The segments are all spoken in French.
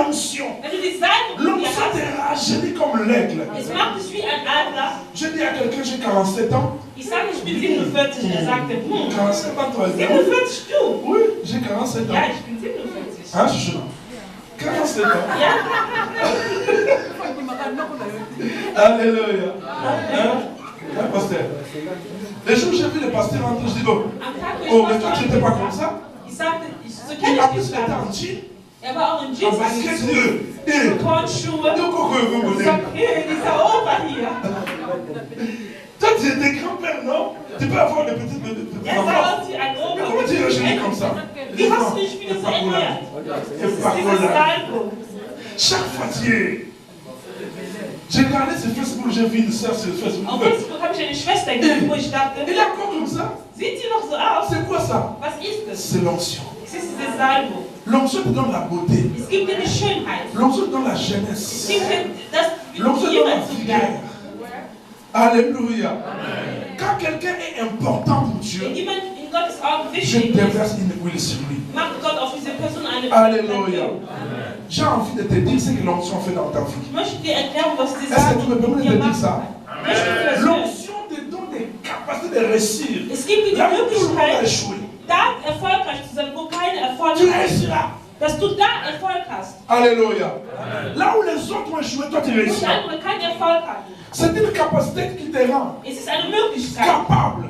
l'onction. L'onction te rajeunit comme l'aigle. Je dis à quelqu'un, j'ai 47 ans. Ich sage, ich bin 47. Er sagte, 47 ans, toi. 47 du? Oui, j'ai 47 ans. Ja, ich bin 47. Hein, chouchou? 47 ans. Ja. Alléluia. Hein, pasteur? Les jours où j'ai vu le pasteur entrer, je dis, oh, mais toi, tu n'étais pas comme ça. Ich sagte, so Et kenne en ich plus, dich il était gar en nicht. jean. War auch in Jeans angezogen, Turnschuhe. Ich sag, hey, dieser Opa hier. Toi, tu es des grands-pères, non? Tu peux avoir des petites enfants. ein Opa. Comment tu es rajeuni comme ça? Wie hast du dich wieder so ernährt? Et par là, chaque fois, tu es. J'ai regardé sur Facebook, j'ai vu une soeur sur Facebook. Auf Facebook habe ich eine Schwester gesehen, wo ich dachte, Elle est encore comme ça. sieht sie noch so aus? C'est quoi ça? Was ist es? C'est l'onction. Es ist diese Salbung. L'onction te donne la beauté. Es gibt dir die Schönheit. L'onction te donne la Es jeunesse. gibt dir das, L'onction te wie donne la jemand zu vigueur. bleiben. Alléluia. Quand quelqu'un est important pour Dieu, Wenn jemand in Gottes Augen je wichtig ist, déverse une huile sur lui. macht Gott auf diese Person eine Alléluia. J'ai envie de te dire ce que l'onction fait dans ta vie. Ich möchte dir erklären, was diese Est-ce que tu me permets de te dire ça? Möchtest du das hören? L'onction te donne des capacités de réussir. Es gibt dir die Là où tout le monde a Möglichkeit, échoué, da erfolgreich zu sein, wo keine Erfolg tu hast. réussiras. Dass du da Erfolg hast. Alléluia. Là où les autres ont échoué, toi tu Und réussiras. andere keinen Erfolg hatten. C'est une capacité qui te rend Es ist eine Möglichkeit, capable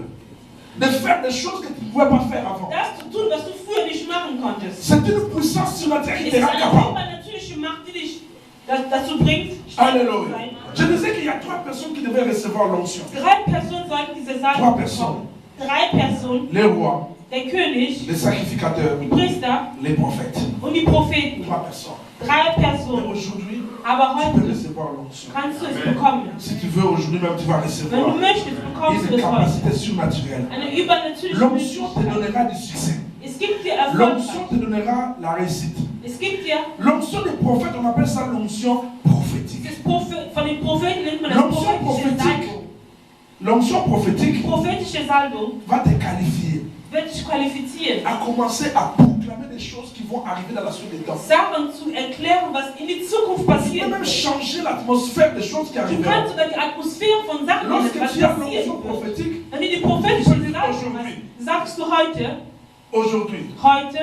de faire des choses que tu ne pouvais pas faire avant. das zu tun, was du früher nicht machen konntest. C'est une puissance surnaturelle qui Es te ist rend eine capable. übernatürliche Macht, die dich dazu bringt, stark zu Alléluia. sein. Je disais qu'il y a 3 personnes qui devaient recevoir l'onction. 3 Personen sollten diese Trois Salbung personnes. bekommen. 3 Personen, Les rois, der König, les sacrificateurs, die Priester les prophètes. und die Propheten. 3 personnes. 3 Mais Personen. aujourd'hui, Aber tu peux heute recevoir l'onction. kannst du es bekommen. Si tu veux, aujourd'hui même, tu vas Wenn recevoir du möchtest, bekommst du une es heute. capacité surnaturelle. Eine übernatürliche L'onction te Möglichkeit. donnera du succès. Es gibt dir Erfolg. L'onction te donnera la réussite. Es gibt dir, L'onction des prophètes, on appelle ça l'onction prophétique. von den Propheten nennt man das L'onction prophetische prophétique, Salbung. l'onction prophétique Die prophetische Salbung va te qualifier wird dich qualifizieren, à commencer à proclamer des choses qui vont arriver dans la suite des temps. Sachen zu erklären, was in die Zukunft Tu peux passieren même wird. changer l'atmosphère des choses qui Du arriveront. kannst sogar die Atmosphäre von Sachen, Lorsque was tu as passieren l'onction wird. prophétique, Wenn du die prophetische Salbung hast, sagst du aujourd'hui, heute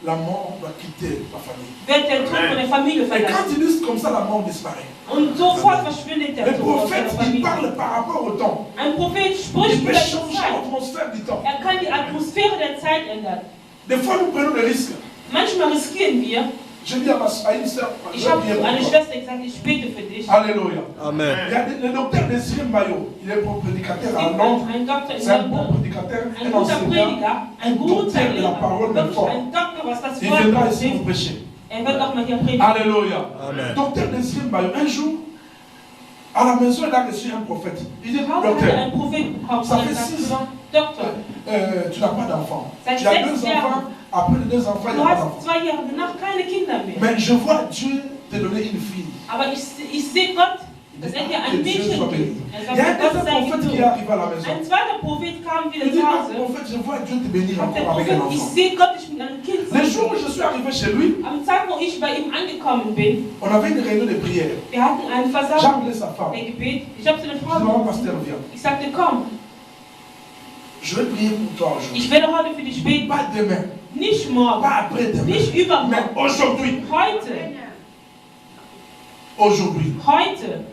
la mort va quitter la famille. wird der Tod von der Familie Et quand verlassen. ils disent comme ça, la mort disparaît. Und sofort verschwindet der Le Tod aus prophète, der il Familie. parle par rapport au temps. Ein Prophet Il spricht peut über die changer Zeit. l'atmosphère du temps. Er kann die Atmosphäre der Zeit ändern. Des fois, nous prenons des risques. Manchmal riskieren wir. Je dis à une sœur, Ich habe zu einer Schwester gesagt, ich bete für dich. Alléluia. Amen. Il y a le docteur Désiré Maillot, il est bon prédicateur à Londres. Ein Doktor in C'est un bon London, prédicateur, ein un guter enseignant, Prediger, un ein guter docteur de la Lehrer, parole de wirklich fort. ein Doktor, was das Il Wort viendra ici betrifft. nous prêcher. Wird auch mal hier predigen. Alléluia. Amen. Docteur Désiré Maillot, un jour, à la maison, il a reçu un prophète. Il dit, Zu Hause hat er docteur, einen Propheten bekommen. ça Und fait er sagt, 6 ans, Doktor, tu n'as pas d'enfant. Seit Tu as 6 2 Jahren. enfants, après les 2 enfants, il du n'y a pas hast d'enfant. 2 Jahre danach keine Kinder mehr. Mais je vois Dieu te donner une fille. Aber ich sehe Gott, dass er dir ein Mädchen gibt. Il Er y a un sagt, Gott sei deuxième prophète qui est gelobt. arrivé à la maison. Ein zweiter Prophet kam wieder Il dit, zu ah, Hause. prophète, je vois Dieu te bénir Sagt der encore avec un Prophet, ich enfant. sehe Gott nicht mit einem Kind. Les jours où je suis arrivé chez lui, Am Tag, wo ich bei ihm angekommen bin, on avait une réunion de prière. wir hatten eine J'ai Versammlung appelé sa femme. der Gebet. Ich habe zu einer Je Frau dis, maman, gesagt, pasteur, viens. ich sagte, komm, Je vais prier pour toi aujourd'hui. ich werde heute für dich beten. Pas demain, Nicht morgen, pas après-demain, nicht mais übermorgen. aujourd'hui. Heute, Aujourd'hui, heute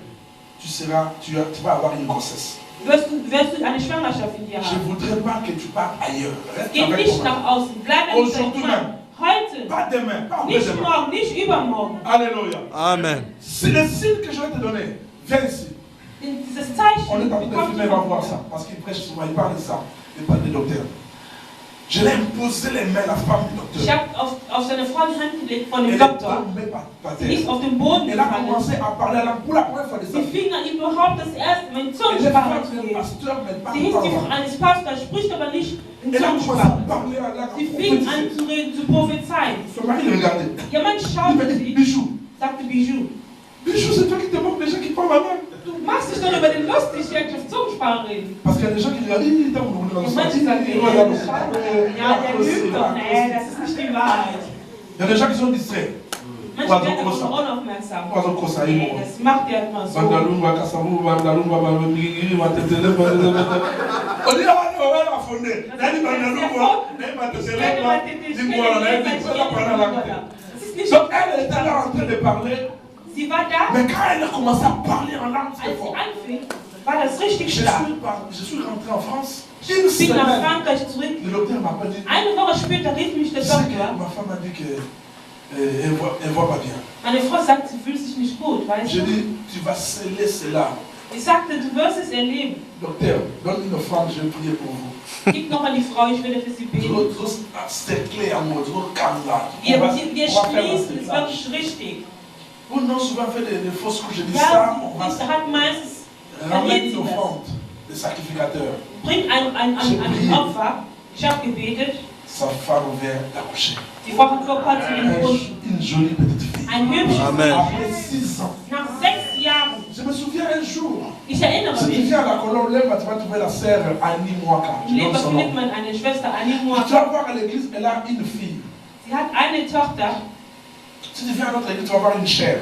tu vas avoir une grossesse. wirst du eine Schwangerschaft in dir Je ne haben. voudrais pas que tu partes ailleurs. Reste Geh avec nicht ton nach mari. außen, bleib mit deinem Aujourd'hui Mann. même. Heute, Pas demain, pas nicht après-demain. morgen, nicht übermorgen. Alléluia. Amen. C'est le signe que je vais te donner. Viens ici. Dieses On est Zeichen en train de bekommst filmer, du va von voir Gott. ça. Parce qu'il prêche souvent, il parle de ça. Il parle des docteurs. Je l'ai imposé les mains à la femme du Ich docteur. habe auf seine Frau die Hand gelegt von Elle dem est Doktor. tombée par Sie ist terre. auf den Boden Elle a gefallen. commencé à parler pour la première fois de sa Sie vie. fing an, überhaupt das erste Mal in Elle est Zungensprache femme zu d'un reden. pasteur, mais pas Sie ist die encore. Frau eines Pastors, spricht aber nicht in Elle a commencé à Zungensprache. parler à la Sie fing an zu reden, zu prophezeien. Son mari le regardait. Jemand Il schaute m'a dit, sie, Bijou. sagte Bijou, Bijou, c'est toi qui te moques des gens qui parlent ma langue. du machst dich doch über den lustig, die auf Zungensprache reden. Parce qu'il y a des gens qui regardent, il est où dans le Und manche sagen, ja, der lügt doch, nee, das ist nicht die Wahrheit. Il y a des gens qui sont distraits. Manche werden auf unaufmerksam. Kosaimo. Das macht ja immer so. Bandalumba, Kasamu, Bandalumba, Bandalumba, Bandalumba. On dit, ah, on va la fonder. Nani Bandalumba, Nani Bandalumba, dis-moi, Nani Bandalumba. Donc elle était là en train de parler. Sie war da. Mais quand elle a commencé à parler en langue, Als sie anfing, war das richtig stark. Je suis rentré en France. Ich bin nach Frankreich zurück. Le docteur m'a pas dit. Eine Woche später rief mich der Doktor. Ma femme a dit qu'elle voit pas bien. Meine Frau sagt, sie fühlt sich nicht gut, weißt Je du? dis, tu vas sceller cela. Ich sagte, du wirst es erleben. Docteur, donne une offrande, je vais prier pour vous. Gib noch an die Frau, ich werde für sie beten. C'est clair, mon Dieu, calme là. Wir schließen, es war nicht richtig. Oh non, souvent fait des fausses couches. Je dis Ja, ça, on va sie hat meistens ramener une offrande de sacrificateur. Bringt ein Opfer. Ich habe gebetet. Sa femme vient d'accoucher. Die Frau hat den Wunsch. Une jolie petite fille. Ein hübsches Amen. Après 6 ans. Nach 6 Jahren. Je me souviens un jour. Ich erinnere Si tu mich. viens à la Colombe, là, tu vas trouver la sœur Annie Mwaka. Im Leben findet man eine Schwester, Annie Tu Moa. vas voir à l'église, elle a une fille. Sie hat eine Tochter. Si tu viens à notre église, tu vas voir une chair.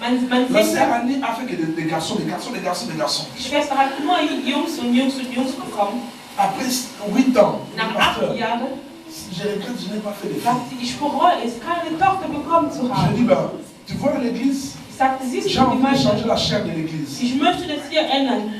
Man La sieht, sœur Annie a fait que des garçons, des garçons, des garçons, des garçons. die Schwester hat nur Jungs und Jungs und Jungs bekommen. Après 8 ans, Nach 8 Jahren je regrette, je n'ai pas fait de sagt filles. sie, ich bereue es, keine Tochter bekommen zu Je haben. dis, ben, tu vois à l'église, Ich sagte, siehst j'ai du die envie de changer Gemeinde? la chair de l'église. Ich möchte das hier ändern.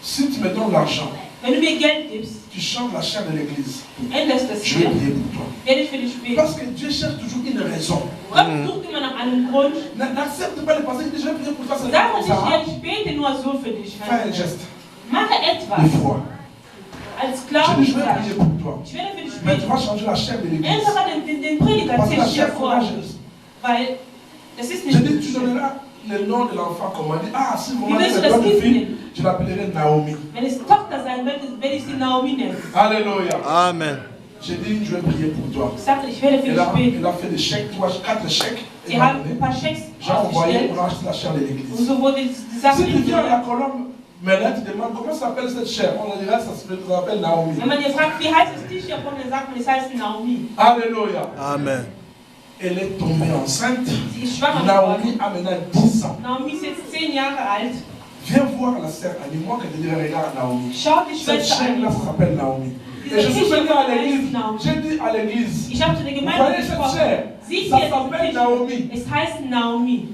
Si tu me donnes l'argent, Wenn du mir Geld gibst, tu changes la chair de l'église. du änderst das Je vais hier, prier pour toi. werde ich für dich beten. Parce que Dieu cherche toujours une raison. Gott sucht immer nach einem Grund. N'accepte pas le passé, je vais prier pour toi. C'est Sag comme uns nicht, ça. ja, ich bete nur so für dich. Fais un geste Mache de etwas foi. als Je dis, je vais Glauben. prier pour toi. Ich werde für dich Mais tu beten. vas changer la chair de l'église. Ändere den Prediger Parce que la hier chair vor. courageuse. Weil das ist Je nicht dis, tu gut. donneras le nom de l'enfant comme on dit. Ah, si vous Wie m'avez willst du donné das une Kind fille, nennen? je l'appellerai Naomi. Wenn es Tochter sein wird, werde ich sie Naomi nennen. Alléluia. Amen. J'ai dit, je vais prier pour toi. Ich sagte, ich werde für Elle dich a, beten. elle a fait des chèques, 4 chèques. Sie Elle m'a haben donné. ein paar Schecks J'ai envoyé ausgestellt. pour acheter la chair de Und l'église. so wurde die Sache Si tu viens à la getan. Colombe, mais là tu demandes comment s'appelle cette chair, on dirait ça s'appelle Naomi. Wenn man dir fragt, wie heißt das T-Shirt, dann sagt man, es heißt Naomi. Alléluia. Amen. Elle est tombée enceinte. Sie ist schwanger Naomi geworden. a maintenant 10 ans. Naomi ist jetzt 10 Jahre alt. Viens voir la sœur Annie, moi que je dirais, regarde Naomi. Schau die Cette Schwester chair-là, an. ça s'appelle Naomi. Et je suis venu à l'église. J'ai dit à l'église, Ich habe zu der vous Gemeinde voyez cette gesprochen. chair, Sieh ça hier s'appelle diesen Naomi. Tisch. Es heißt Naomi.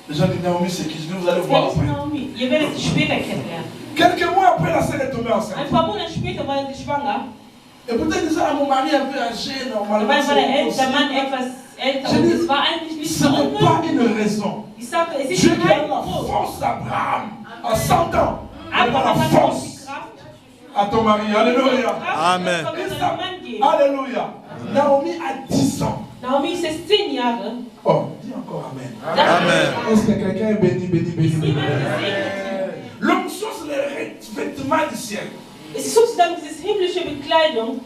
Les gens disent Naomi, c'est qui? Je dis, vous allez Wer voir ist après. Naomi? Ihr werdet sie später kennenlernen. Quelques mois après, la sœur est tombée enceinte. Ein paar Monate später war sie schwanger. Et peut-être disait, ah, mon mari est un peu âgé, normalement. Dabei war der c'est Mann possible. etwas älter und es war eigentlich nicht Ce so n'est pas unmöglich. une raison. Ich sagte, es ist Dieu qui a kein la Grund. force d'Abraham à 100 ans. Il a la Abraham hat auch force die Kraft. à ton mari. Alléluia. Amen. Das soll seinem Mann geben. Alléluia. Naomi a 10 ans. Naomi ist jetzt 10 Jahre. Oh, dis encore Amen. Amen. Est-ce que quelqu'un est béni, béni, béni, béni? Jemand gesegnet. L'onction, c'est le vêtement du ciel. Es ist sozusagen diese himmlische Bekleidung.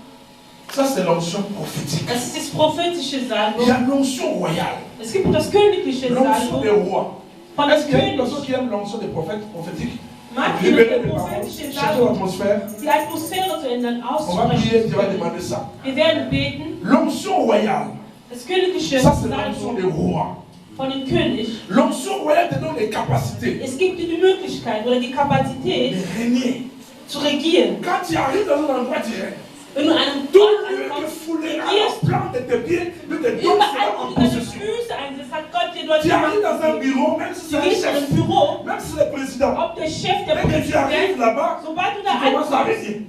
Ça, c'est l'onction prophétique. Das ist das prophetische Il y Salbung. a l'onction royale. Es gibt das königliche L'onction des Salbung rois. von Est-ce dem qu'il y a une König. personne qui aime l'onction des prophètes prophétiques? Mag Libérer jemand les der paroles, prophetische changer Salbung, l'atmosphère. die Atmosphäre zu ändern, On va auszusprechen. prier, Dieu va demander ça. Wir werden beten. L'onction royale. Das königliche Ça, c'est l'onction Salbung des rois. von dem König. L'onction royale te donne les capacités Es gibt dir die Möglichkeit oder die de Kapazität régner. zu regieren. Quand tu arrives dans un endroit, tu règnes. Wenn du an einem Tout Ort lieu te ankommst, foulera regierst la plante de tes pieds, de tes dons überall, sera wo en du deine possession. Füße einsetzt, hat Gott dir dort Tu arrives dans un gemacht. bureau, même si Du c'est un gehst in chef, ein Büro, même si c'est le président, ob der Chef, der dès que tu arrives Präsident, là-bas, sobald du tu da commences à ankommst, régner.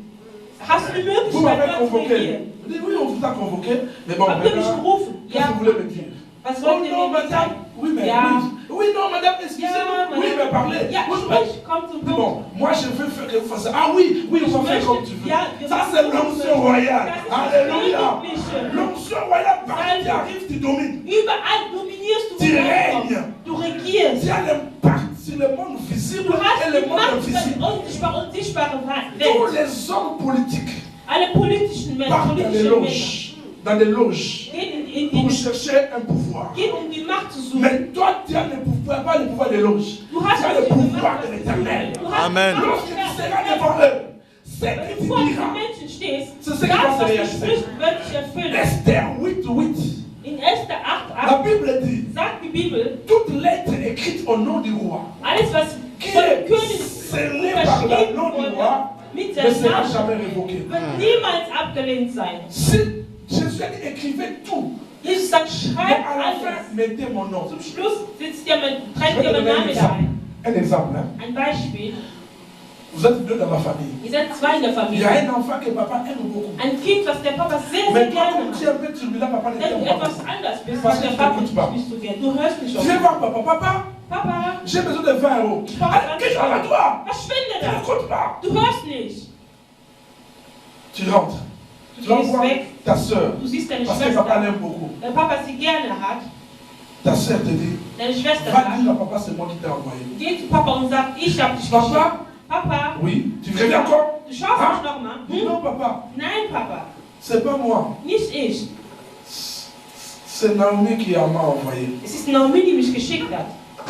hast du die Vous Möglichkeit, m'avez dort zu convoqué. regieren. Je dis oui, on vous a convoqué, mais bon, Habt ihr mich maintenant, gerufen? qu'est-ce que Ja. vous voulez me dire? Was Oh wollt ihr non, mir madame. sagen? Oui, mais Ja. oui. Oui, non, madame, Ja, excusez-moi. Oui, mais parlez. Ja, Oui, sprich, komm zum mais Punkt. bon, moi je veux faire que vous fassiez. Ah oui, oui, on va faire comme tu veux. Ja, Ça, c'est l'onction royale. Das ist das Alléluia. Königliche. L'onction royale, partout tu arrives, tu domines. Überall dominierst du, wo Tu du règnes. ankommst. Du regierst. Tu as l'impact sur le monde visible Du hast et le die monde Macht über invisible. die unsichtbare und sichtbare Tous Welt. les hommes politiques Alle politischen Männer, partent dans des politische Männer loges, dans des loges, gehen pour chercher un pouvoir. gehen die Macht zu suchen. Mais toi, tu as le pouvoir, pas le pouvoir des loges. Du Tu hast as le nicht die pouvoir Macht. de l'éternel. Du hast Amen. die Macht Lorsque des tu Herrn. seras devant eux, c'est que Wenn du tu vor diras. den Menschen stehst, C'est ce das, qui va se was du réaliser. sprichst, wird sich erfüllen. Esther 8:8. In 1. 8, La Bible dit, sagt die Bibel, toute lettre écrite au nom du roi, alles was qui von est König scellée par le nom du roi, mit ne der sera Namen jamais révoquée. wird niemals abgelehnt sein. Si Jésus a dit, écrivez tout, Jesus sagt, mais schreibt à la alles. fin, mettez mon nom. Zum Schluss trägt Je vais ihr donner mein Name da ein. un exemple. Hein. Ein Beispiel. Vous êtes deux dans la famille. Ihr seid zwei in der Il y Familie. a un enfant que papa aime beaucoup. Ein Kind, was der Papa sehr, Mais sehr toi, gerne comme tu es hat. un peu turbulent, papa ne Wenn du t'aime pas. etwas anders bist, Parce was que der tu Papa t'écoutes pas. nicht so gern. Du hörst nicht Viens auf. voir papa. Papa, Papa, j'ai besoin de 20 euros. Allez, qu'est-ce qu'on a toi? verschwinde Tu da. n'écoutes pas. Du hörst nicht. Tu rentres. Du Tu vas gehst voir weg. ta soeur. Du siehst deine Parce que papa Schwester. l'aime beaucoup. Der Papa sie gerne hat. Ta soeur te dit, Deine Schwester va sagt, dire à papa, c'est moi qui t'ai envoyé. geh zu Papa und sag, ich hab dich geschickt. Papa, Papa, oui, tu reviens encore? du schaust Hein? mich nochmal. Dis non, papa, Nein, Papa, c'est pas moi. nicht ich. C'est Naomi qui m'a envoyé. Es ist Naomi, die mich geschickt hat.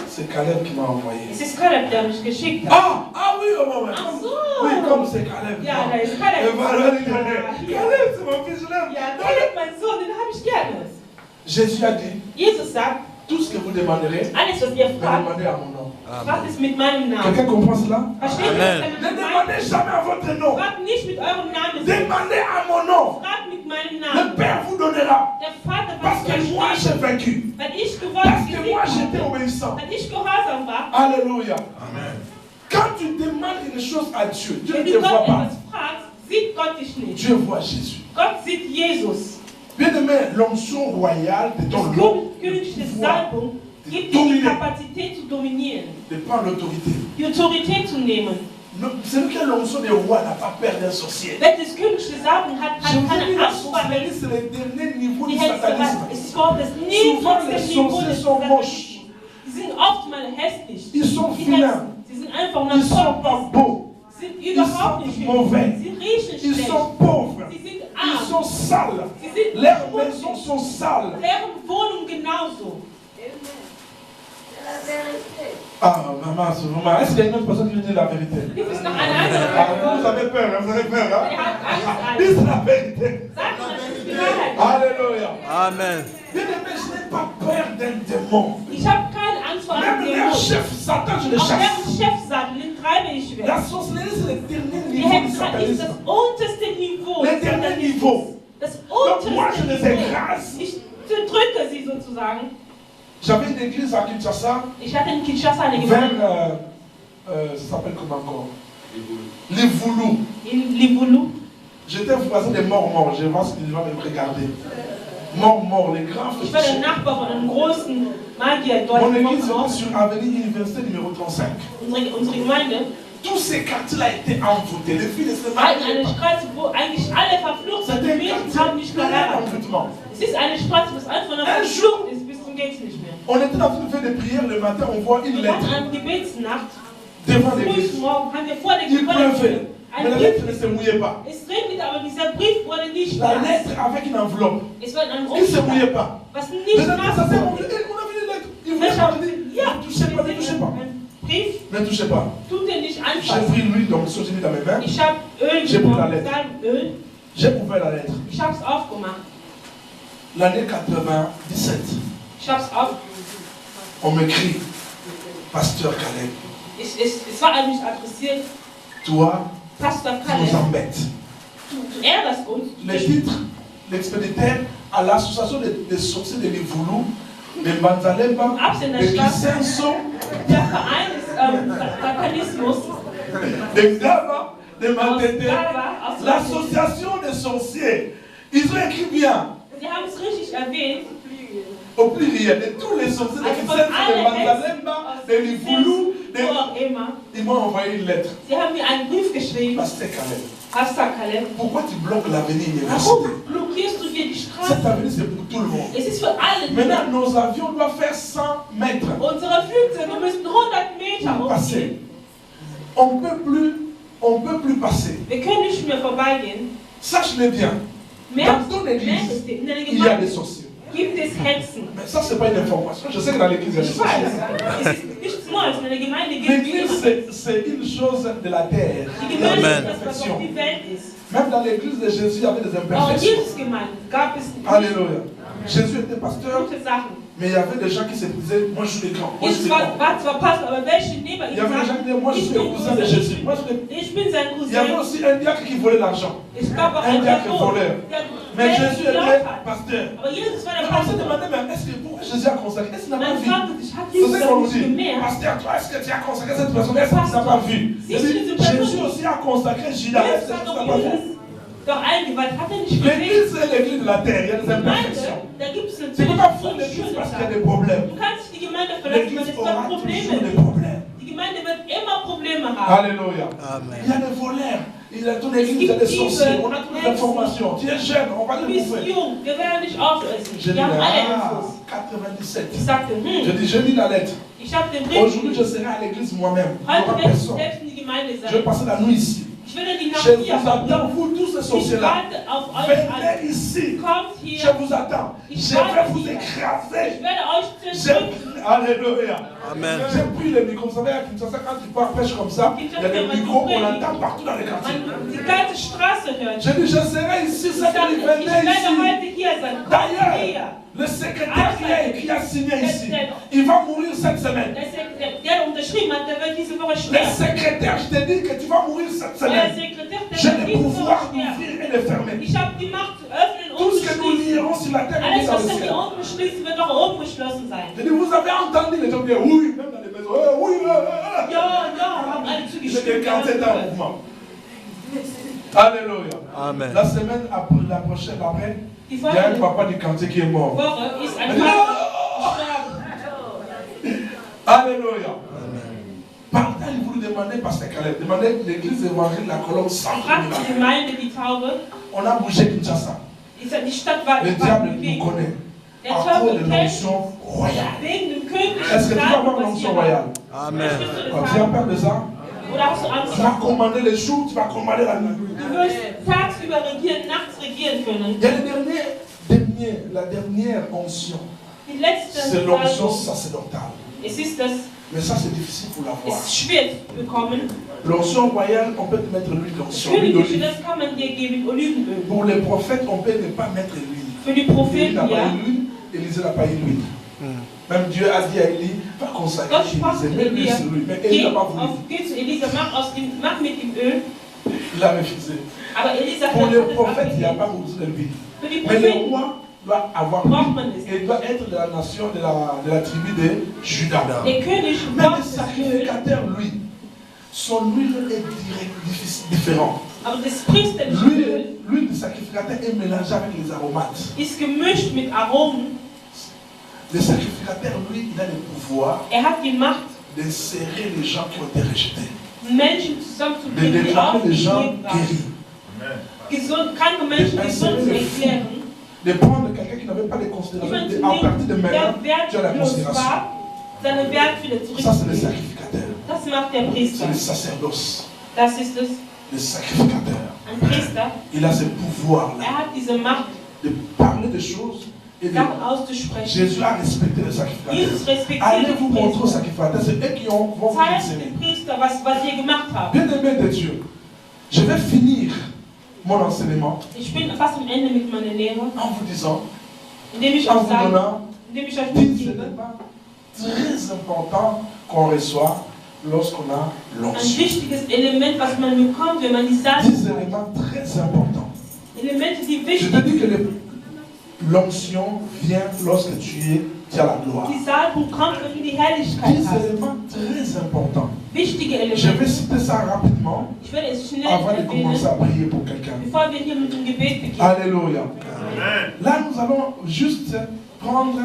C'est Caleb qui m'a envoyé. Es ist Kaleb, der mich geschickt hat. Ah oui, oh maman. Ach so. Oui, comme c'est Caleb. Ja, da ist Kaleb. Et voilà, il est Ah, né. hier. Caleb, c'est mon fils, je l'aime. Ja, Kaleb, mein Sohn, den habe ich gerne. Jésus a dit, Jesus sagt, tout ce que vous demanderez, alles, was ihr me fragt, demandez à mon nom. fragt es mit meinem Namen. Quelqu'un comprend cela? Versteht ihr, was Amen. damit Ne gemeint demandez ist? jamais à votre nom. Fragt nicht mit eurem Namen. Demandez à mon nom. Fragt mit meinem Le Namen. Père vous donnera. Der Vater Parce wird que moi, j'ai vaincu. Weil ich Parce gewollt que moi, j'étais bin, obéissant. weil ich gehorsam war. Alléluia. Quand tu demandes une chose à Dieu, Dieu Wenn ne du te voit Gott pas. etwas fragst, sieht Gott dich nicht. Dieu voit Jésus. Gott sieht Jesus. Bien-aimé, l'onction royale de ton Das nom königliche pouvoir Salbung gibt dir die Kapazität zu dominieren, de prendre l'autorité. die Autorität zu nehmen. Celui qui a l'onction des rois n'a pas peur d'un sorcier. Wer das königliche Salbung hat, Je hat vous ai dit, keine la Angst vor sorcellerie, c'est le dernier niveau die du Hexerei. satanisme. Es ist überhaupt das Souvent, les niedrigste Niveau sorciers des sont Satanismus. moches. Die sind oft mal hässlich. Ils sont Die vilains. Hexen, sie sind einfach Ils ne sont nach pas vorne. beaux. Sie sind Ils überhaupt sont nicht mauvais. schön. Sie riechen Ils schlecht. sont pauvres. Sie sind Ils arm. sont sales. Sie sind Leurs maisons sont sales. deren Wohnung genauso. Ah, maman, c'est vraiment. Est-ce qu'il y a une autre personne qui veut dire la vérité? Gibt es noch eine andere Ah, vous Person? avez peur, hein, vous avez peur. Er Hein? hat Angst. Dites la vérité. Sag mal, das ist die Wahrheit. Alléluia. Amen. Bien-aimé, je n'ai pas peur d'un démon. Ich habe keine Angst vor einem Même leur Dämon. chef Satan, je le Auch chasse. deren Chefsattel, den treibe ich weg. La sorcellerie, c'est le dernier Die niveau du Hexerei ist das satanisme. unterste Niveau. Le des dernier Satanismus. niveau. Das Donc moi, je unterste les Niveau. écrase. Ich drücke sie sozusagen. J'avais une église à Kinshasa, Ich hatte in Kinshasa eine vers, Gemeinde ça s'appelle comment encore? Les Voulous. in Livulu. J'étais voisin des morts-morts, je vois ce qu'il va me regarder. Morts-morts, les grands Ich war der fétiches. Nachbar von einem großen Magier dort. Mon in église était Bonn. sur Avenue Université numéro 35. Unsere Gemeinde Tous ces quartiers-là étaient envoûtés. Les filles ne se war in mariaient einer pas. Straße, wo eigentlich alle verflucht sind. Die C'était un Mädchen haben quartier nicht plein geheiratet. d'envoûtement. Es ist eine Straße, wo es einfach nur Un verflucht ist, bis zum geht's nicht mehr. On était en train de faire des prières le matin, on voit une Wir hatten lettre eine Gebetsnacht. devant Früh l'église. morgen haben wir vor der Il pleuvait, mais la einen lettre ne Brief. se mouillait pas. Es regnet, aber dieser Brief wurde nicht La nass. lettre avec une enveloppe Es war in einem qui ne se mouillait Umschlag, pas. was Les nicht gens nass ça c'est war. mon Dieu. Eh, on a vu les lettres. Il voulait Ich pas, habe je dis, ja, ne touchez pas, ne touchez pas. ein Brief, Ne touchez pas. tut er nicht J'ai anfassen. pris l'huile donc j'ai mis dans mes mains. Ich habe Öl J'ai pris la genommen, lettre. Salböl. J'ai ouvert la lettre. Ich habe es aufgemacht. L'année 97, Ich habe es auf. on m'écrit, Pasteur Caleb, Es war an mich adressiert. toi, Pastor tu nous Kaleb, embêtes. du ärgerst uns. Le titre, l'expéditeur à l'association des sorciers de Livoulou, de Banzalemba, Absender de stand, Kisenso, der Verein des Satanismus de Gaba, de aus Matete, Gava, aus l'association des sorciers. Ils ont écrit bien, Sie haben es richtig erwähnt. au pluriel, de tous les sorciers de Also von Kisenso, de allen Banzalemba, Hexen de Livoulou, wo auch immer. Ils m'ont envoyé une lettre. Sie haben mir einen Brief geschrieben. Pasteur Caleb, Pastor Kaleb, pourquoi tu bloques l'avenir université? warum blockierst du dir die Cette Straße? avenue, c'est pour tout le monde. Es ist für alle. Maintenant, nos avions doivent faire 100 mètres. Unsere Flugzeuge müssen 100 Meter Pour passer. hochgehen. On peut plus passer. Wir können nicht mehr vorbeigehen. Sache-le bien. Merkst Dans ton merkst église, es dir, in deiner il y a des Gemeinde sorciers. gibt es Hexen. Mais ça, c'est pas une information. Je sais que dans l'église, il y a des Ich sorciers. weiß, es ist nichts Neues. In der Gemeinde gibt es L'église, immer. c'est une chose de la terre. Die Gemeinde Amen. ist das, was auf die Welt ist. Même dans l'église de Jésus, il y avait des Auch in imperfections. Jesus Gemeinde gab es Alléluia. Jésus était pasteur, gute Sachen. mais il y avait des gens qui se disaient, moi je suis le grand. Moi je suis Jesus le grand. war zwar Pastor, aber welche neben Il ihm y avait des gens qui sagten, disaient, moi je suis le cousin de Jésus. Moi, ich bin sein il y avait Cousin. aussi un diacre qui volait l'argent. Es gab auch Un einen diacre Diakon, voleur. der Mais Geld Jésus geklaut était hat. pasteur. Aber Jesus war der Mais on s'est Pastor. demandé, mais est-ce que pourquoi Jésus a consacré? Est-ce qu'il n'a pas Man vu? fragte sich, hat C'est Jesus ce das qu'on nous nicht dit. gemerkt? Pasteur, toi, est-ce que tu as consacré cette personne? Est-ce que tu n'as pas vu? Jésus aussi a consacré Judas. Est-ce que tu n'as pas vu? Doch eingeweiht hat er nicht gesehen. L'église, c'est l'église de la terre. Il y a des imperfections. Da gibt es Tu ne natürlich peux pas faire so l'église schöne parce qu'il y a Sachen. des problèmes. Du kannst die Gemeinde verlassen, weil L'église es aura dort toujours Probleme des gibt. problèmes. Die Gemeinde wird immer Probleme haben. Alléluia. Amen. Il y a des voleurs. Il y a ton église, il y a des sorciers. On a toutes les informations. Tu es jeune, on va Du les bist bouffer. jung, wir werden dich aufessen. Je dis, Wir haben alle ah, Infos. 97. Ich sagte, Je dis, je lis la lettre. ich habe den Brief. Aujourd'hui, je serai à l'église moi-même. Il n'y Heute aura werde ich personne. selbst in die Gemeinde Je vais sein. passer la nuit ici. Ich werde die Nacht Je hier vous attends, verbringen. vous tous ces Ich sorciers-là. warte auf euch alle. Venez ici. Kommt Je hier. vous attends. Ich Je vais warte vous hier. écraser. Ich werde euch zerdrücken. Alléluia. Amen. J'ai pris le micro. Vous savez, à Kinshasa, quand tu pars pêche comme ça, il y a des micros qu'on entend partout dans les quartiers. Man die ganze Straße hört. Je dis, je serai ici, Ich cette sage, nuit, ich venez werde ici. heute hier sein. Kommt D'ailleurs, hier. le secrétaire qui a signé ici, il va mourir cette semaine. Der unterschrieben hat, der wird diese Woche Le sterben. secrétaire, je te dis que tu vas mourir cette Der semaine. Sekretär, der J'ai wird le diese Woche pouvoir sterben. d'ouvrir et de fermer. Ich habe die Macht zu öffnen Tout und ce zu que nous schließen. lierons sur la terre et Alles, dans was le wir ciel. hier unten schließen, wird auch oben geschlossen sein. Je dis, vous avez entendu les gens dire oui, même dans les maisons. Oui, Ja, haben alle Je zugestimmt. dis, quand c'est un mouvement. Alléluia. Amen. La semaine après, la prochaine après, Die il y a un folgende papa du quartier qui est mort. Woche ist ein Non! Vater gestorben. Alléluia. Partage, vous lui demandez, Pasteur Caleb, demandez l'église évangélique de la Colombe sans Fragt die problème. Gemeinde, die Taube. On a bougé Kinshasa. Die Stadt war Le diable nous bewegt. connaît. Der En cause Teufel de kennt l'onction royale. wegen dem königlichen Est-ce que tu vas avoir Salben, was l'onction wir royale? haben. Amen. Möchtest du Quand das tu as haben? peur de ça, Oder hast du Angst? tu vas commander les jours, tu vas commander la nuit. Du wirst tagsüber regieren, nachts regieren können. Il y a la dernière onction. Die letzte C'est l'onction Salbung, sacerdotale. es ist das, Mais ça, c'est difficile pour l'avoir. es ist schwer zu bekommen. L'onction royale, on peut te mettre l'huile d'onction. l'huile Königliche, d'olive. das kann man dir geben, Olivenöl. Pour les prophètes, on peut ne pas mettre l'huile. Für die Élie Propheten, n'a pas ja. eu l'huile, Élisée n'a pas eu l'huile. Même Dieu a dit à Élie, va consacrer Gott sprach zu Élisée, mets l'huile Elia, sur lui. Mais Élie geh, n'a pas voulu. geh zu Elisa, mach mit dem Öl. Il a refusé. Aber Elisa Pour hat les das prophètes, il n'y a abgelehnt. pas besoin de l'huile. Für die Mais le Propheten roi doit avoir braucht man l'huile. es. Et il doit être de la nation, de la tribu de Juda. Der König Mais le braucht das Öl, sacrificateur, lui, son huile est différente. aber das priesterliche Öl L'huile du sacrificateur est mélangée avec les aromates. ist gemischt mit Aromen. Le sacrificateur, lui, il a le pouvoir Hat die Macht, de serrer les gens qui ont été rejetés. Menschen De zusammenzubringen, die déclarer les gens aufgegeben waren. guéris. Gesund, kranke Menschen gesund zu erklären. De prendre quelqu'un qui n'avait pas de considération. Jemand zu À partir de nehmen, maintenant, der tu as la wertlos considération. war, seinen Wert wieder Ça, c'est le zurückzugeben. sacrificateur. Das macht der C'est Priester. le sacerdoce. Das ist es. Le sacrificateur. Ein Priester, Il a ce pouvoir-là hat diese Macht, de parler des choses et de. Sachen auszusprechen. Jésus a respecté le sacrificateur. Jesus respektiert Allez den vous montrer au Priester. sacrificateur. C'est eux qui vont vous Zeigt enseigner. dem Priester, was ihr gemacht habt. Bien-aimé de Dieu, je vais finir mon enseignement Ich bin fast am Ende mit meiner Lehre, en vous disant, indem ich en euch vous sage, donnant indem ich euch 10 mitgebe, éléments très importants qu'on reçoit lorsqu'on a ein l'onction. wichtiges Element, was man bekommt, wenn man die 10 Salbung hat. éléments très importants. Elemente, die Je wichtig te dis que sind. l'onction vient lorsque tu as la gloire. Die Salbung kommt, wenn du die 10 Herrlichkeit hast. éléments très importants. Wichtige Je vais Elemente. citer ça rapidement Ich werde es schnell avant de erwähnen, commencer à prier pour quelqu'un. bevor wir hier mit dem Gebet beginnen. Alléluia. Là, nous allons juste prendre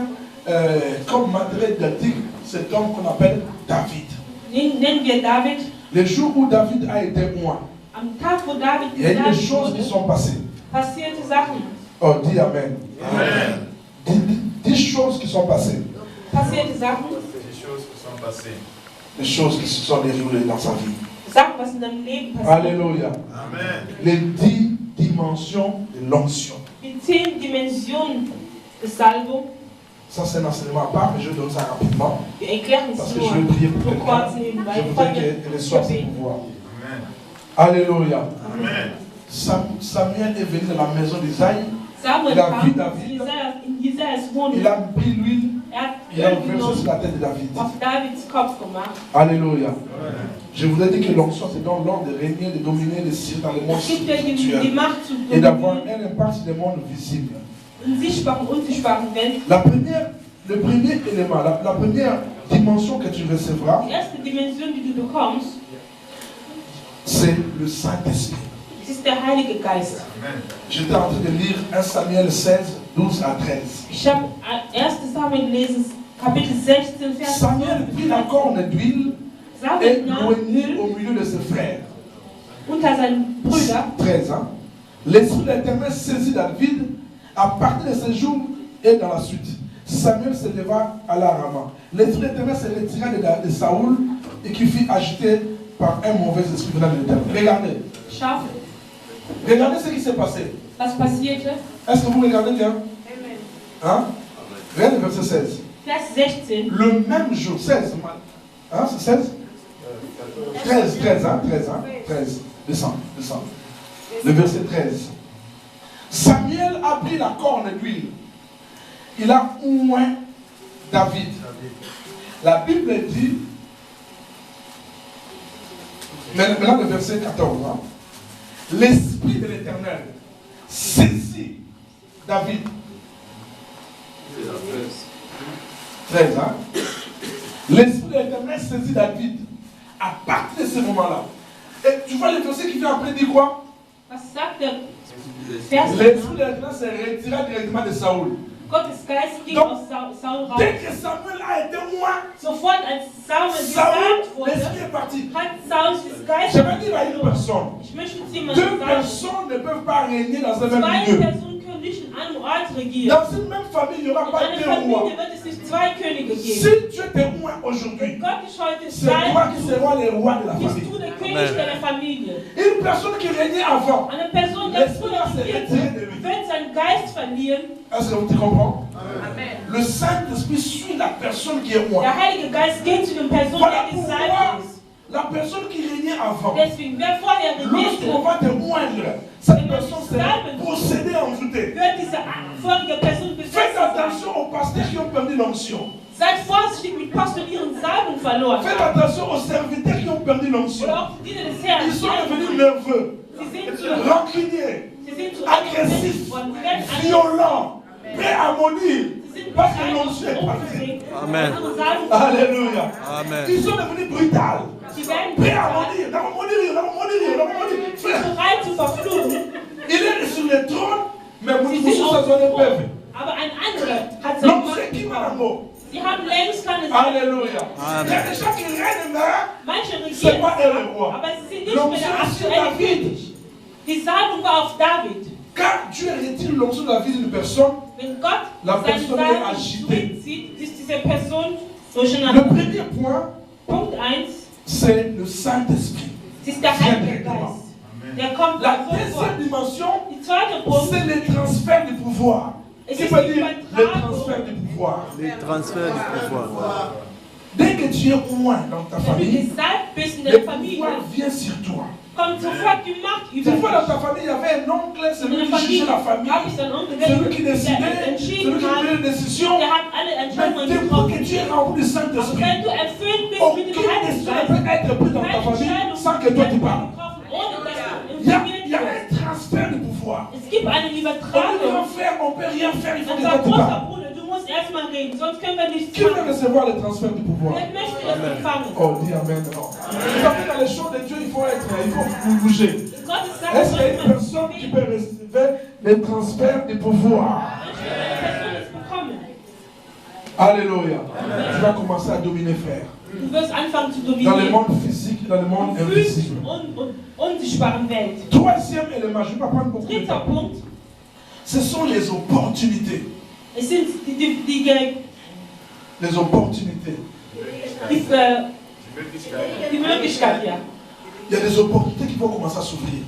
comme matériel didactique cet homme qu'on appelle David. Nennen wir David. Le jour où David a été oint, Am Tag, wo David il y a eu des gesalbt choses qui wurde, sont passées. passierte Sachen. Oh, dis Amen. Amen. 10 choses qui sont passées. Passierte Sachen. Des choses qui sont passées. Des choses qui se sont déroulées dans sa vie. Sachen, was in deinem Leben passiert. Alléluia. Amen. Les 10 dimensions de l'onction. Die 10 Dimensionen des Salbung. Ça, c'est un enseignement à part, mais je donne ça rapidement. Wir erklären Parce es que nur, je vais prier pour nur kurz quelqu'un. nebenbei. Je bevor voudrais wir qu'elle reçoive ce beten. pouvoir. Amen. Alléluia. Amen. Samuel est venu dans la maison d'Isaïe. Samuel il a vu kam David, in Jesajas Wohnung. il a pris l'huile, il a Öl versé genommen, sur la tête de David. auf Davids Kopf gemacht. Alléluia. Je vous ai dit que l'onction, c'est dans l'ordre de régner, de dominer les cieux dans le monde Es gibt ja die spirituel Macht zu et d'avoir dominieren un impact sur le monde visible. in sichtbaren und unsichtbaren Welt. Le premier élément, la première dimension que tu recevras, Die erste Dimension, die du bekommst, c'est le Saint-Esprit. das ist der Heilige Geist. J'étais en train de lire 1 Samuel 16, 12 à 13. Ich habe 1. Samuel gelesen, Kapitel 16, Vers Samuel prit la corne d'huile et Samuel nahm l'oignit Öl au milieu de ses frères. unter seinen Brüdern. 13 ans. L'Esprit de l'Éternel saisit David à partir de ce jour et dans la suite. Samuel se leva à la Rama. L'Esprit de l'Éternel se retira de Saoul et qui fut agité par un mauvais esprit venant de l'Éternel. Regardez. Schafe. Regardez ce qui s'est passé. Was passierte? Est-ce que vous regardez bien? Hein? Regardez le verset 16. Vers 16. Le même jour, 16. Hein, c'est 16? 13, 13, hein? 13, hein? 13. Descends. Le verset 13. Samuel a pris la corne d'huile. Il a oint David. La Bible dit, maintenant le verset 14, hein? L'Esprit de l'Éternel saisit David. 13, hein? L'Esprit de l'Éternel saisit David à partir de ce moment-là. Et tu vois le verset qui vient après, dit quoi? Was sagt der Vers? L'Esprit de l'Éternel se retira directement de Saoul. Gottes Geist ging Donc, aus Saul raus. Dès que Samuel a été oint, Sofort als Samuel Saul, gesagt wurde, l'Esprit est parti. hat Saul das Geist Je vais dire à une personne, Ich möchte zu deux jemandem sagen, personnes ne peuvent pas régner dans un même zwei lieu. Personen können nicht in einem Ort regieren. Dans une même famille, il n'y aura In pas einer deux rois. Familie wird es nicht zwei Könige Si geben. Dieu te oint aujourd'hui, Wenn Gott dich heute c'est toi qui salbt, seras le roi de la bist famille. du der König deiner Familie. Une personne qui régnait avant, Eine Person, die L'Esprit va se regiert, retirer de lui. wird seinen Geist verlieren. Est-ce que tu comprends? Amen. Le Saint-Esprit suit la personne qui est oint. Der Heilige Geist geht zu den Personen, Voilà der pourquoi gesalbt ist. la personne qui régnait avant, Deswegen, wer vorher lorsqu'on regierte, va te oindre, cette personne sera possédée, envoûtée. wird diese vorige Person Faites befestigt sein. attention aux pasteurs qui ont perdu l'onction. Seid vorsichtig mit Pastoren, die ihren Salbung verloren Faites haben. attention aux serviteurs qui ont perdu l'onction. Oder auch die Diener des Herrn. Ils sont devenus nerveux, Sie sind zu rancuniers, agressiv agressifs, worden. Sie werden violents, prêts à mourir. Sie sind Parce que l'onction est partie. umgedreht. Amen. Unsere Salbung Alléluia. Amen. Ils sont devenus brutaux, Sie werden prêts à bereit mourir. Dans mon mourir, dans mon mourir, dans mon mourir. zu verfluchen. Il est sur le trône, mais vous Sie ne sind vous auf savez dem pas. Thron. Aber ein anderer hat seine L'onction Macht qui m'a bekommen. l'amour. Sie haben längst keine Salbung. Alléluia. Il y a des gens qui règnent, mais Manche c'est regieren, pas eux le roi. aber sie sind nicht mehr L'onction der sur aktuelle David. König. Die Salbung war auf David. Quand Dieu retire l'onction de la vie d'une personne, Wenn Gott La seine personne est Salbung agitée. zurückzieht, ist diese Person le durcheinander. premier point, Punkt 1, c'est le Saint-Esprit. es ist der Heilige Geist. Der kommt La dann sofort. deuxième dimension, Die zweite Punkt, c'est le transfert du pouvoir. es Qui ist veut die dire le Übertragung. transfert du pouvoir. Les transferts du pouvoir. Dès que tu es loin dans ta Wenn du famille, gesalbt bist in le der Familie, pouvoir vient sur toi. kommt sofort die Macht über Tu vois, dans dich. ta famille, il y avait un oncle, In celui der qui Familie jugeait la famille, habe ich dann Onkel, celui qui der décidait, celui entschieden qui hat, prenait les décisions. der hat alle Mais Entscheidungen dès getroffen. que tu es rempli du Aber Saint-Esprit, wenn du erfüllt bist mit aucune dem Heiligen décision Geist, ne peut être prise dans ta keine famille Entscheidung sans que toi tu parles. getroffen, ohne dass du Il y a informiert un wirst. transfert de pouvoir. Es gibt eine On peut rien Übertragung. faire, on peut rien faire, il faut que Unser toi tu großer parles. Bruder, du musst erstmal reden, sonst können wir nichts Qui veut machen. recevoir le transfert du pouvoir? Wer möchte das empfangen? Oh, dis Amen. Non. Vous savez, dans les choses de Dieu, il faut bouger. Gottes sagt, Est-ce qu'il y a soll une man personne qui bewegen. peut recevoir le transfert du pouvoir? Möchte eine Person es bekommen? Alléluia. Tu vas commencer à dominer, frère. Du wirst anfangen zu Dans le dominieren. monde physique, dans le monde In physischen invisible. und unsichtbaren Welt. Troisième élément, je ne vais pas prendre beaucoup de Dritter temps. Punkt, Ce sont les opportunités. es sind Les opportunités. die Möglichkeit, ja. Il y a des opportunités qui vont commencer à s'ouvrir.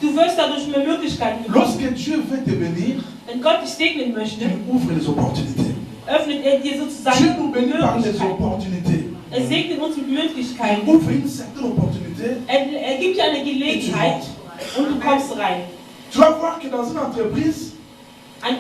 Du wirst dadurch mehr Möglichkeiten bekommen. Lorsque Dieu veut te bénir, Wenn Gott dich segnen möchte, il ouvre les opportunités. öffnet er dir sozusagen Dieu nous bénit par les Möglichkeiten. opportunités. Er segnet uns mit Il Möglichkeiten. ouvre une certaine opportunité. Er gibt dir eine Gelegenheit und du kommst rein. Tu vas voir que dans une entreprise,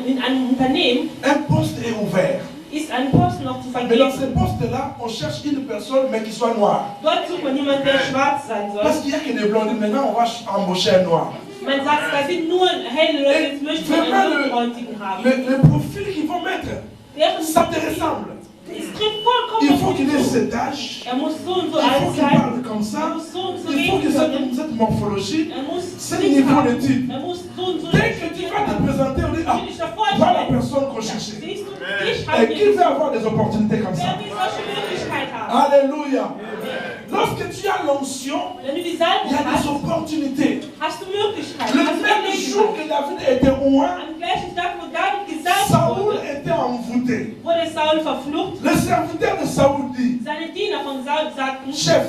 in einem Unternehmen un poste est ouvert. ist ein Posten noch zu Mais dans ce vergeben. poste-là, on cherche une personne, mais qui soit noire. Dort sucht man jemanden, der schwarz sein soll. Parce qu'il n'y a que des blondes. Maintenant, on va embaucher un noir. Man sagt, da sind nur helle Leute, jetzt möchten wir einen Dunkelhäutigen haben. Le profil qu'ils vont mettre, Deren ça te Profil, ressemble. es trifft vollkommen Il auf faut dich qu'il ait zu. cet âge. Er muss so und so Il faut alt qu'il sein. parle comme Er ça. muss so und so Il faut reden que können. cette morphologie, Er muss c'est nichts niveau haben. d'étude. Er muss so und so Dès que tu vas te présenter, on dit, ah, Wenn ich davor voilà la stehe, personne qu'on ja, cherchait. siehst du, ich habe Et qui hier veut avoir des opportunités comme wer ça? will solche Möglichkeit haben. Alléluia. Lorsque tu as l'onction, Wenn du die il y Salbung a des hast, opportunités. hast du Möglichkeiten. Le Hast du même jour Gelegenheit. que David était oint, Am gleichen Tag, wo David gesalbt Saoul wurde, était envoûté. wurde Saul verflucht. Le serviteur de Saoul dit, Seine Diener von Saul sagten, chef,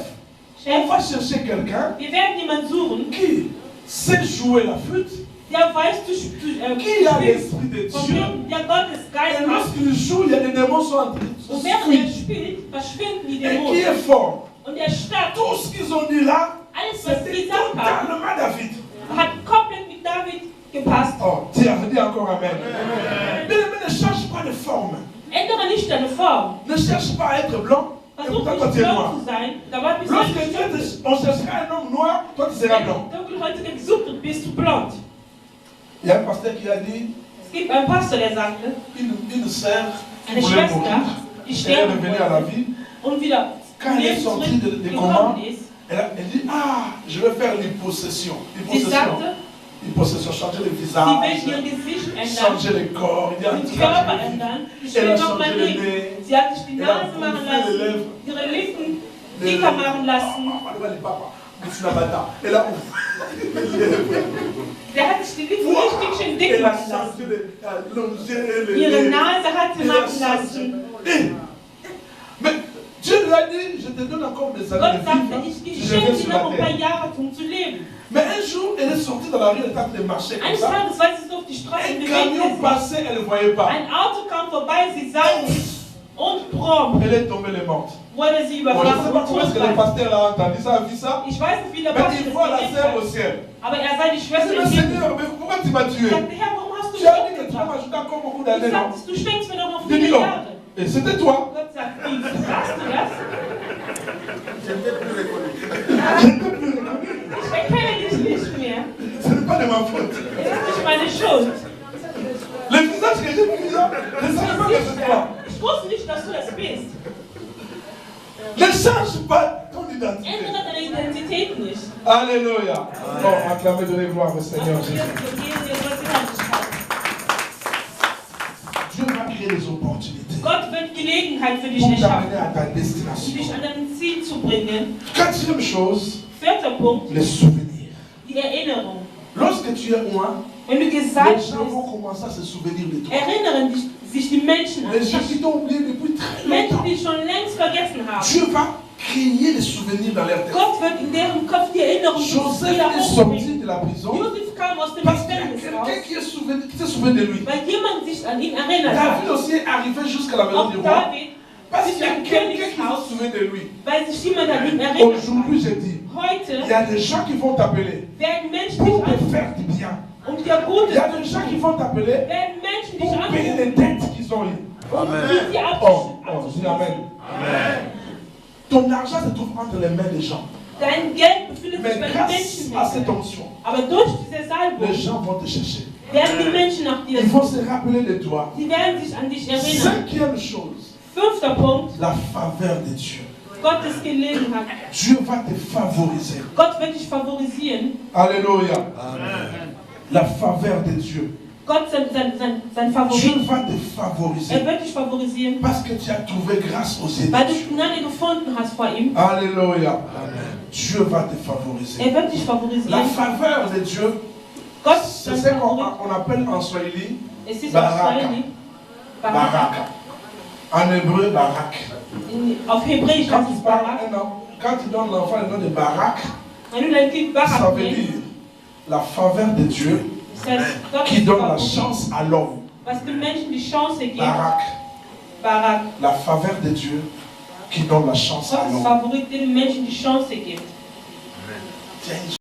on Chef, va chercher quelqu'un wir werden jemanden suchen, qui sait jouer la flûte, der weiß, du qui a spielst, l'esprit de von Dieu. dem der Gottesgeist Et hat. lorsqu'il joue, il y a des démons sont en train Und de während er fuir. spielt, verschwinden die Et qui Dämonen. est fort. Und er starb. Tout ce qu'ils ont dit là, Alles, was c'était sie gesagt haben, totalement David. hat komplett mit David gepasst. Oh, tiens, dis encore Amen. Mais ne cherche pas de forme. Ändere nicht deine Form. Ne cherche pas à être blanc. Et Versuch pourtant, nicht toi, tu es blond noir. zu sein. Dabei bist Lorsque du nicht blond. on cherchera un homme noir, toi, tu seras blanc. Wenn du Dunkelhäutige gesucht und bist du blond. Il y a un pasteur qui a dit, Es gibt einen Pastor, der sagte, une sœur qui eine voulait Schwester, mourir, die elle est sterben revenue à la wollte vie. und wieder Quand elle est Leben sortie des combats, zurückgekommen ist. elle dit, ah, je vais faire l'hypossession. Sie sagte, L'hypossession, changer le sie will visage, ihr Gesicht ändern, changer le corps. Il y a den Körper ändern. Sie Elle will a nochmal changé le leben. nez. Sie hat sich die Elle a Nase machen bouffé les lassen, lèvres. ihre Lippen dicker machen lassen. Elle a Der hat sich die Lippen richtig schön dick Elle a machen lassen. changé le Ihre nez. Nase hat sie Elle a machen changé. lassen. Mais Dieu lui a dit, je te donne encore des années Gott de sagte, vivre. ich Je reviens schenke sur dir la noch ein paar terre. Jahre, um zu leben. Mais un jour, elle est sortie dans la rue, elle était en train de marcher comme Eines ça. Tages, weil sie so auf die Straße Un bewegt camion ist, passait, elle ne voyait pas. ein Auto kam vorbei, sie sah nicht und prompt Elle est tombée, elle est morte. wurde sie Bon, je ne sais überfahren pas und comment est-ce que le totgebracht. pasteur a entendu ça, a vu ça. Ich weiß nicht, wie der Mais Pastor il voit la das sœur gesehen au hat, ciel. aber er sah die Il Schwester dit, im mais Himmel. Seigneur, mais pourquoi tu m'as tué? Er sagte, Herr, warum hast du Tu mich as dit que tu vas umgebracht? m'ajouter encore beaucoup Du d'années, non? sagtest, du schenkst mir doch noch Je dis viele non. Jahre. Et c'était toi. Gott sagt, wie, sagst du das? Ich erkenne dich nicht mehr. Ce n'est pas de ma faute. Es ist nicht meine Schuld. Le visage que j'ai vu là, je ne savais pas que c'est toi. Ich wusste nicht, dass du das bist. Ne change pas ton identité. Ändere deine Identität nicht. Alléluia. Bon, acclamez, donnez gloire au Seigneur Also, wir Jésus. geben dir Gott die Herrlichkeit. Dieu va créer des opportunités Gott wird Gelegenheit für dich pour t'amener erschaffen, à ta um destination. dich an dein Ziel zu bringen. Quatrième chose, Vierter Punkt, les souvenirs. die Erinnerung. Lorsque tu es loin, Wenn du les gesalbt gens vont bist, commencer à se souvenir de toi. erinnern sich die Menschen an Les gens dich. qui t'ont oublié depuis très Menschen, longtemps. die schon längst vergessen haben. Dieu va créer des souvenirs dans leur tête. Gott wird in deren Kopf die Erinnerung Joseph wieder est sorti hochbringen. de la prison Josef kam aus dem parce qu'il y a Gefängnis raus, quelqu'un qui s'est souvenu de lui. weil jemand sich an ihn erinnert David hat. aussi est arrivé jusqu'à la maison Auch du roi David, parce qu'il y a im quelqu'un qui Königshaus, s'est souvenu de lui. weil sich jemand an ihn erinnert Aujourd'hui, hat. je dis, il Heute y a des gens qui vont t'appeler werden Menschen pour dich te anrufen, faire du bien. um dir Il Gutes y a zu des gens tun. qui vont t'appeler Werden Menschen dich pour payer les anrufen, dettes qu'ils ont eues. um sie Dis Amen. abzuschließen. Ton argent se trouve entre les mains des gens. Dein Geld befindet sich Mais bei den grâce Menschen. à cette onction, Aber durch diese les Salbung gens vont te chercher. werden die Menschen nach dir Ils vont suchen. se rappeler de toi. Sie werden sich an dich erinnern. Cinquième chose, Fünfter Punkt, la faveur de Dieu. Gottes Gelegenheit. Dieu va te favoriser. Gott wird dich favorisieren. Alléluia. La faveur de Dieu. Gott sein Dieu Favorit. va te favoriser. Wird dich favorisieren, Parce que tu as trouvé grâce aux yeux weil de du Dieu. Gnade gefunden hast vor ihm. Alléluia. Dieu va te favoriser. Wird dich La favorisieren. faveur de Dieu, Gott, c'est sein ce qu'on Favorit. on appelle en Swahili Es ist Baraka. auf Swahili. Barak. baraka. En hébreu, barak. Auf Hebräisch Quand heißt tu es parles Barak. un homme, quand tu donnes l'enfant le nom de barak, Wenn du dein Kind ça Barak veut nennst, dire la faveur de Dieu das heißt, Gott qui ist donne la Favorit, chance à l'homme. was den Menschen die Chance gibt. Barak. Barak. La faveur de Dieu qui donne la chance à Gottes l'homme. Favorit, der den Menschen die Chance gibt. Tiens,